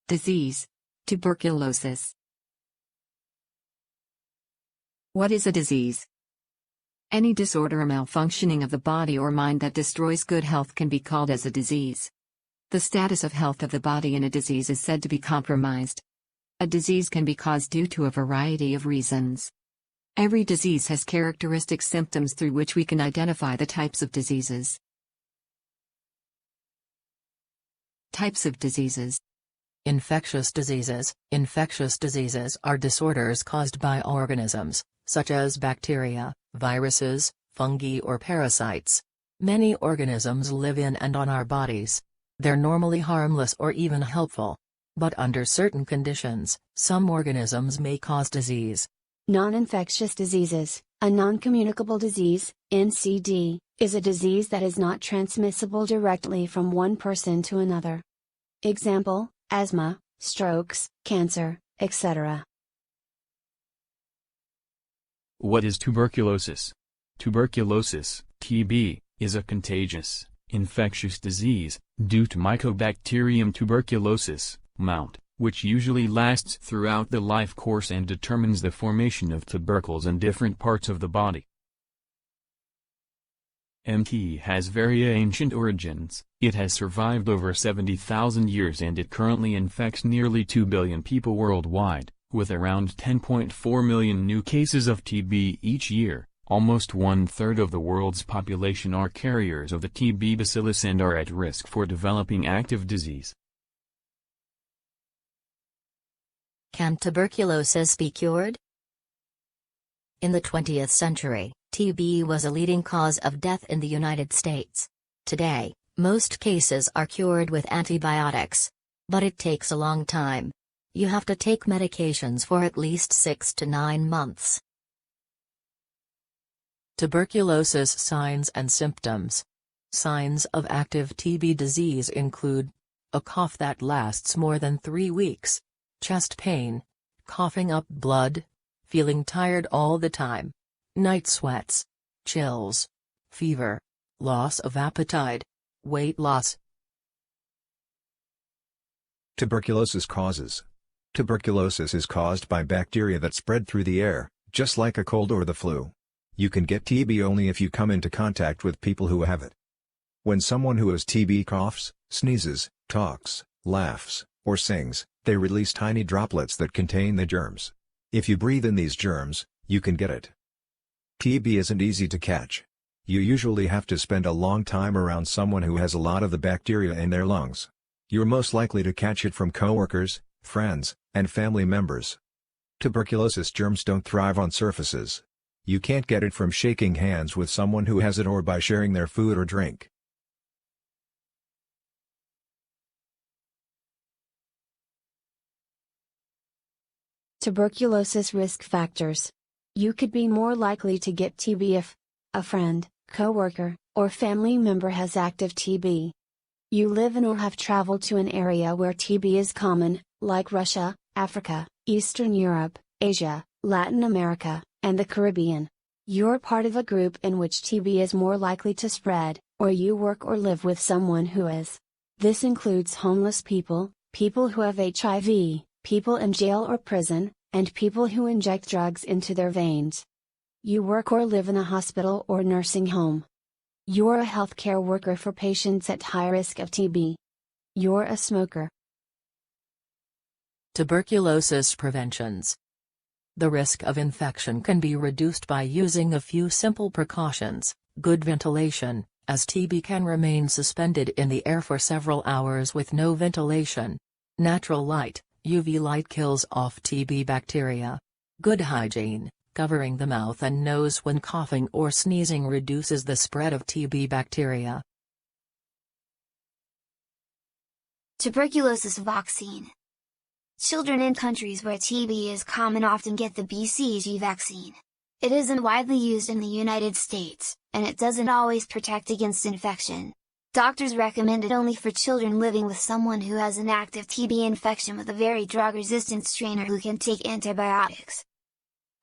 Disease. Tuberculosis. What is a disease? Any disorder or malfunctioning of the body or mind that destroys good health can be called as a disease. The status of health of the body in a disease is said to be compromised. A disease can be caused due to a variety of reasons. Every disease has characteristic symptoms through which we can identify the types of diseases. Types of diseases. Infectious diseases. Infectious diseases are disorders caused by organisms, such as bacteria, viruses, fungi or parasites. Many organisms live in and on our bodies. They're normally harmless or even helpful. But under certain conditions, some organisms may cause disease. Non-infectious diseases. A non-communicable disease, NCD, is a disease that is not transmissible directly from one person to another. Example: asthma, strokes, cancer, etc. What is tuberculosis? Tuberculosis, TB, is a contagious, infectious disease, due to Mycobacterium tuberculosis, MT, which usually lasts throughout the life course and determines the formation of tubercles in different parts of the body. MT has very ancient origins. It has survived over 70,000 years and it currently infects nearly 2 billion people worldwide, with around 10.4 million new cases of TB each year. Almost 1/3 of the world's population are carriers of the TB bacillus and are at risk for developing active disease. Can tuberculosis be cured? In the 20th century, TB was a leading cause of death in the United States. Today, most cases are cured with antibiotics. But it takes a long time. You have to take medications for at least 6 to 9 months. Tuberculosis signs and symptoms. Signs of active TB disease include a cough that lasts more than 3 weeks, chest pain, coughing up blood, feeling tired all the time, night sweats, chills, fever, loss of appetite, weight loss. Tuberculosis causes. Tuberculosis is caused by bacteria that spread through the air, just like a cold or the flu. You can get TB only if you come into contact with people who have it. When someone who has TB coughs, sneezes, talks, laughs, or sings, they release tiny droplets that contain the germs. If you breathe in these germs, you can get it. TB isn't easy to catch. You usually have to spend a long time around someone who has a lot of the bacteria in their lungs. You're most likely to catch it from coworkers, friends, and family members. Tuberculosis germs don't thrive on surfaces. You can't get it from shaking hands with someone who has it or by sharing their food or drink. Tuberculosis risk factors. You could be more likely to get TB if a friend, coworker, or family member has active TB. You live in or have traveled to an area where TB is common, like Russia, Africa, Eastern Europe, Asia, Latin America, and the Caribbean. You're part of a group in which TB is more likely to spread, or you work or live with someone who is. This includes homeless people, people who have HIV, people in jail or prison, and people who inject drugs into their veins. You work or live in a hospital or nursing home. You're a healthcare worker for patients at high risk of TB. You're a smoker. Tuberculosis preventions. The risk of infection can be reduced by using a few simple precautions: good ventilation, as TB can remain suspended in the air for several hours with no ventilation. Natural light, UV light kills off TB bacteria. Good hygiene, covering the mouth and nose when coughing or sneezing reduces the spread of TB bacteria. Tuberculosis vaccine. Children in countries where TB is common often get the BCG vaccine. It isn't widely used in the United States, and it doesn't always protect against infection. Doctors recommend it only for children living with someone who has an active TB infection with a very drug-resistant strain or who can take antibiotics.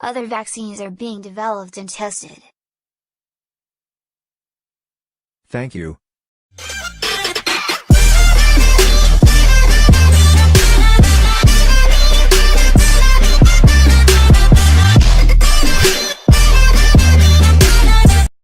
Other vaccines are being developed and tested. Thank you.